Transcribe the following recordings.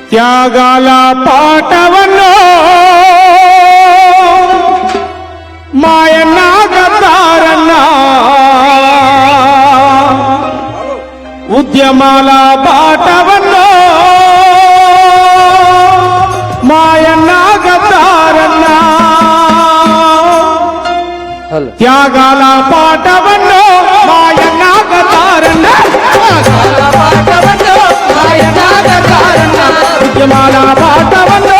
త్యాగాల పాటవన్నో మాయన్న గద్దారన్న ఉద్యమాల బాటవన్నో మాయన్న గద్దారన్న త్యాగాల పాటవన్నో మాయన్న గద్దారన్న ఉద్యమాల బాటవన్నో మాయన్న గద్దారన్న ఉద్యమాల బాటవన్నో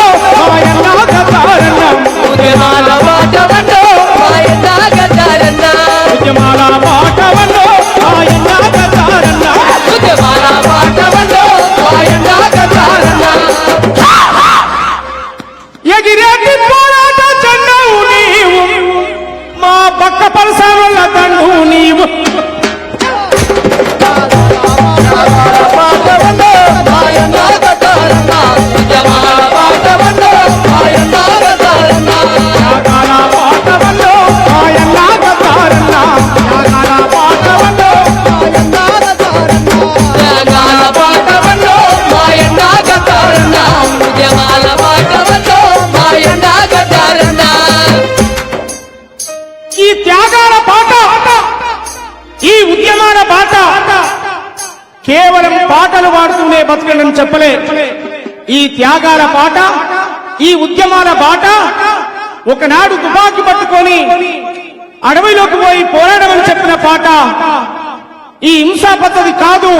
మాయన్న గద్దారన్న ఉద్యమాల బాటవన్నో మాయన్న గద్దారన్న ఉద్యమాల బాటవన్నో మాయన్న గద్దారన్న ఎగిరేటి పోరాట చెండవు నీవు మా పక్క పలసాల తండు నీవు బాటవన్నో మాయన్న గద్దారన్న ఉద్యమాల బాటవన్నో మాయన్న గద్దారన్న త్యాగాల బాటవన్నో మాయన్న గద్దారన్న త్యాగాల బాటవన్నో మాయన్న గద్దారన్న త్యాగాల బాటవన్నో మాయన్న గద్దారన్న ఉద్యమాల బాటవన్నో మాయన్న గద్దారన్న ఈ త్యాగాల బాట ఈ ఉద్యమాల బాట కేవలం పాటలు పాడుతూనే బతకడం చెప్పలే. ఈ త్యాగాల బాట ఈ ఉద్యమాల బాట ఒకనాడు తుపాకీ పట్టుకొని అడవిలోకి పోయి పోరాడమని చెప్పిన పాట ఈ హింసా పద్ధతి కాదు.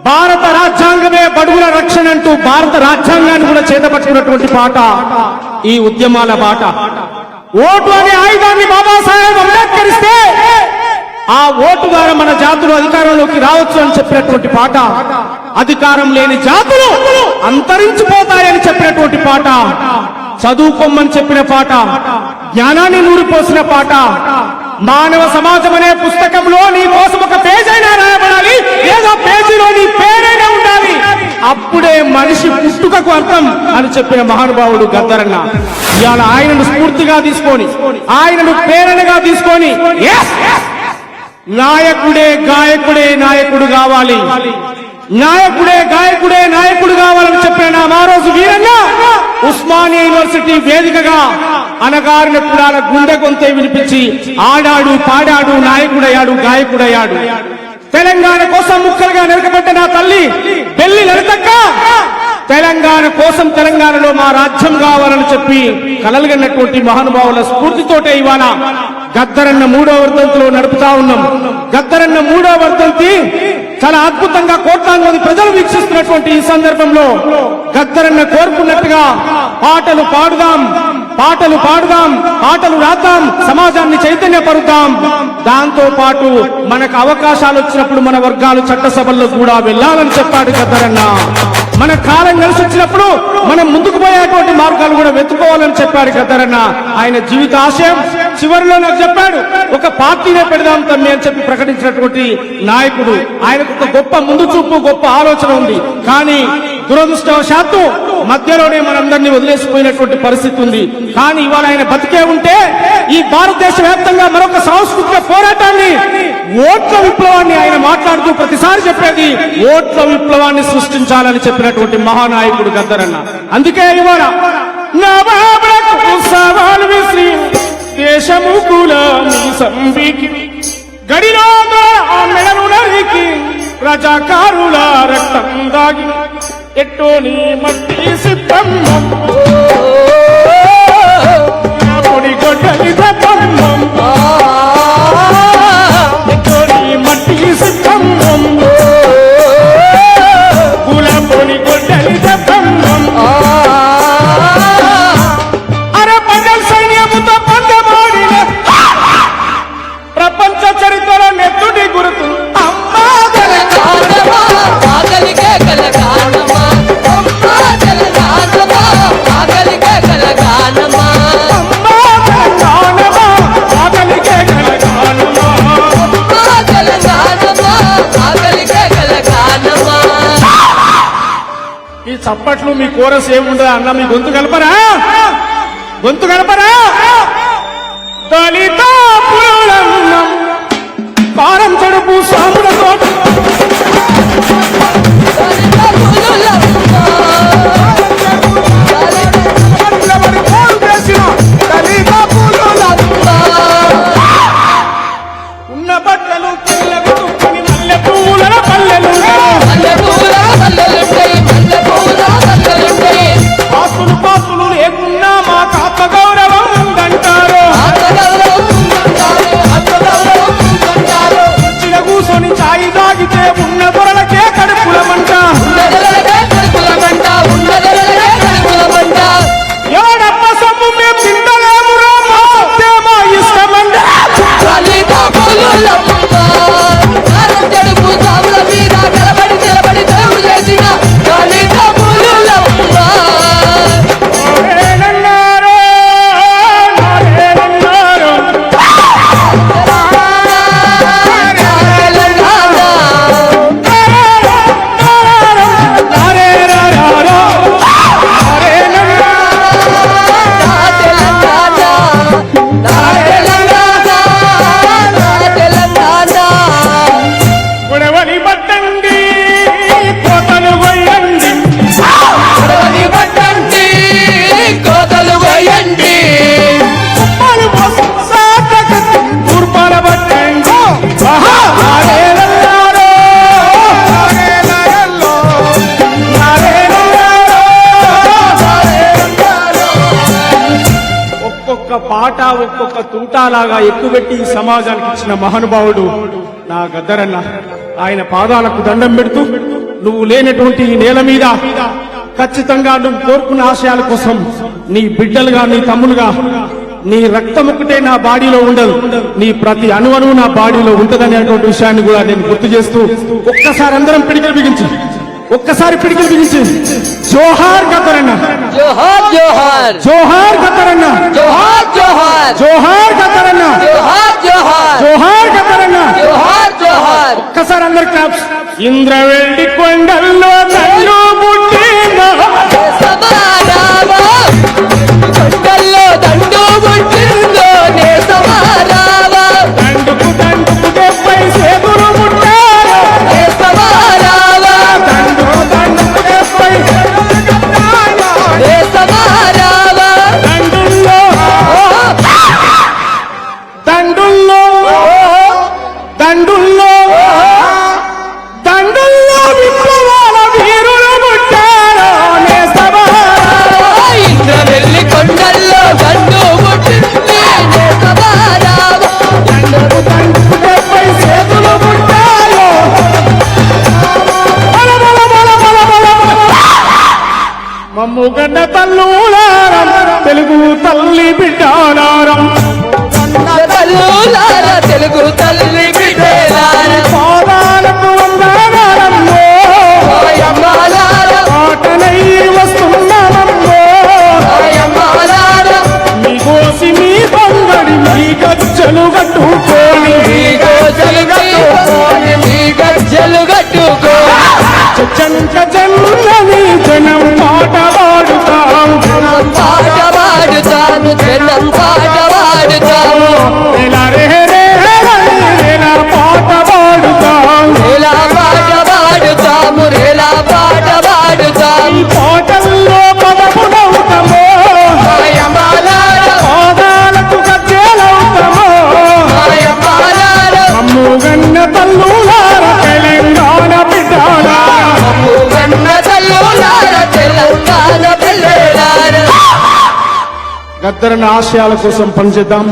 భారత రాజ్యాంగమే బడుగుల రక్షణ అంటూ భారత రాజ్యాంగాన్ని కూడా చేతపట్టుకున్నటువంటి పాట ఈ ఉద్యమాల బాట. ఓటు అనే ఆయుధాన్ని బాబాసాహెబ్ అంబేద్కర్ ఇస్తే ఆ ఓటు ద్వారా మన జాతులు అధికారంలోకి రావచ్చు అని చెప్పినటువంటి పాట. అధికారం లేని జాతులు అంతరించిపోతాయని చెప్పినటువంటి పాట. చదువుకోమని చెప్పిన పాట. జ్ఞానాన్ని నూరిపోసిన పాట. మానవ సమాజం అనే పుస్తకంలో నీ కోసం ఒక పేజ్ అయినా రాయబడాలి, లేదా పేజీలో నీ పేరైనా ఉండాలి, అప్పుడే మనిషి పుట్టుకకు అర్థం అని చెప్పిన మహానుభావుడు గద్దరన్న. ఇవాళ ఆయనను స్ఫూర్తిగా తీసుకొని ఆయనను ప్రేరణగా తీసుకొని నాయకుడే గాయకుడే నాయకుడు కావాలి, నాయకుడే గాయకుడే నాయకుడు కావాలని చెప్పిన ఆ రోజు వీరన్న ఉస్మానియా యూనివర్సిటీ వేదికగా అనగారిన కులాల గుండె గొంతే వినిపించి ఆడాడు పాడాడు, నాయకుడయ్యాడు, గాయకుడయ్యాడు. తెలంగాణ కోసం ముక్కలుగా నరకబడ్డ నా తల్లి బెల్లి లలితక్క తెలంగాణ కోసం తెలంగాణలో మా రాజ్యం కావాలని చెప్పి కలలుగన్నటువంటి మహానుభావుల స్ఫూర్తితోటే ఇవాళ గద్దరన్న 3వ వర్ధంతిలో నడుపుతా ఉన్నాం. గద్దరన్న 3వ వర్ధంతి చాలా అద్భుతంగా కోట్లాది మంది ప్రజలు వీక్షిస్తున్నటువంటి ఈ సందర్భంలో గద్దరన్న కోరుకున్నట్టుగా పాటలు పాడుదాం, పాటలు పాడుదాం, పాటలు రాద్దాం, సమాజాన్ని చైతన్యపరుద్దాం. దాంతో పాటు మనకు అవకాశాలు వచ్చినప్పుడు మన వర్గాలు చట్టసభల్లో కూడా వెళ్లాలని చెప్పాడు గద్దరన్న. మన కాలం కలిసి వచ్చినప్పుడు మనం ముందుకు పోయేటువంటి మార్గాలు కూడా వెతుకోవాలని చెప్పాడు గద్దరన్న. ఆయన జీవిత ఆశయం చివరిలో నాకు చెప్పాడు, ఒక పార్టీనే పెడదాం తమ్మి అని చెప్పి ప్రకటించినటువంటి నాయకుడు. ఆయనకు ఒక గొప్ప ముందు చూపు, గొప్ప ఆలోచన ఉంది. కానీ దురదృష్టవశాత్తు మధ్యలోనే మనందరినీ వదిలేసిపోయినటువంటి పరిస్థితి ఉంది. కానీ ఇవాళ ఆయన బతికే ఉంటే ఈ భారతదేశ వ్యాప్తంగా మరొక సాంస్కృతిక పోరాటాన్ని, ఓట్ల విప్లవాన్ని ఆయన మాట్లాడుతూ ప్రతిసారి చెప్పేది ఓట్ల విప్లవాన్ని సృష్టించాలని చెప్పినటువంటి మహానాయకుడు గద్దరన్న. అందుకే ఇవాళ సవాల్ విసిరి దేశము కులాన్ని సంబికి గడిలో మెడను నరికి రజాకారుల రక్తం దాగి ఎట్టోని మట్టి సిద్ధమ్మం పొడి గొడ్డలి దమ్మం ఎట్టోని మట్టి సిద్ధమ్మం కుల పొడి గొడ్డలి దమ్మం ప్రపంచ చరిత్రలో నెత్తుడి గుర్తు అమ్మా తెలంగాణమా ఆకలికే కలగానమా, అమ్మా తెలంగాణమా ఆకలికే కలగానమా, అమ్మా తెలంగాణమా ఆకలికే కలగానమా, అమ్మా తెలంగాణమా ఆకలికే కలగానమా. ఈ చప్పట్లు మీ కోరస్ ఏముండదా అన్న? మీ గొంతు కలపరా? గొంతు కలపరా? దళిత పులన్నం కారం చెడుపు సాములతో దళిత పులులమ్మ పాట ఒక్కొక్క తూటాలాగా ఎక్కువెట్టి ఈ సమాజానికి ఇచ్చిన మహానుభావుడు నా గద్దరన్న. ఆయన పాదాలకు దండం పెడుతూ నువ్వు లేనటువంటి ఈ నేల మీద ఖచ్చితంగా నువ్వు కోరుకున్న ఆశయాల కోసం నీ బిడ్డలుగా, నీ తమ్ములుగా, నీ రక్తం ఒకటే నా బాడీలో ఉండదు, నీ ప్రతి అణువణువు నా బాడీలో ఉంటదనేటువంటి విషయాన్ని కూడా నేను గుర్తు చేస్తూ ఒక్కసారి అందరం పిడికిలు బిగించి జోహార్ గద్దరన్న, జోహార్ జోహార్ జోహార్ గద్దరన్న, జోహార్ జోహార్ జోహార్ గద్దరన్న, జోహార్ జోహార్ జోహార్ గద్దరన్న. జోహార్ జోహార్ ఒక్కసారి అందరు క్లాప్స్. ఇంద్రవెల్లి కొండల్లో నన్ను పుట్టిన సమారావా కొండల్లో దండు పుట్టిందో నే సమారావా దండుకు 70 సేతులు పుట్టారు, నే సమారావా దండుకు 70 సేతులు పుట్టారు. నే సమారావా దండుల్లో దండుల్లో దండుల్లో దండుల్లో విప్లవాల వీరులు పుట్టారు, నే సమారావా. ఇంద్రవెల్లి కొండల్లో దండు పుట్టింది నే సమారావా దండుకు 70 సేతులు పుట్టారు. బల బల బల బల బల బల. మమ్ముగడ్డ తల్లులారం, తెలుగు తల్లి బిడ్డారారం, తల్లులార తెలుగు తల్లి బిడ్డలార పాదాలకు వందనారమ్మో, ఆయమ్మలార పాటనై వస్తున్నామమ్మో. ఆయమ్మలార మీ కోసి మీ పొంగడి మీ గజ్జలు కట్టుకోని, మీ గోజలు కట్టుకోని మీ గజ్జలు కట్టుకో చెంచ జన్నని జనం పాట పాడుతాం, పాట పాడుతాను జనం పాట పాడుతాము ఎలా రే రే రేలా పాట పాడుతాం. రేలా పాట పాడుతాము రేలా పాట పాడుతాము ఈ పాటల్లో పదములవుతామో, ఆయమ్మలార పాదాలకు గజ్జలవుతామో. ఆయమ్మలార మమ్ముగన్న తల్లులార తెలంగాణ బిడ్డారా, గన్న తల్లులార తెలంగాణ పిల్లలార గద్దరన్న ఆశయాల కోసం పనిచేద్దాం.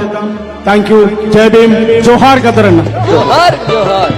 Thank you. జై భీమ్. జోహార్ గద్దరన్న. జోహార్ జోహార్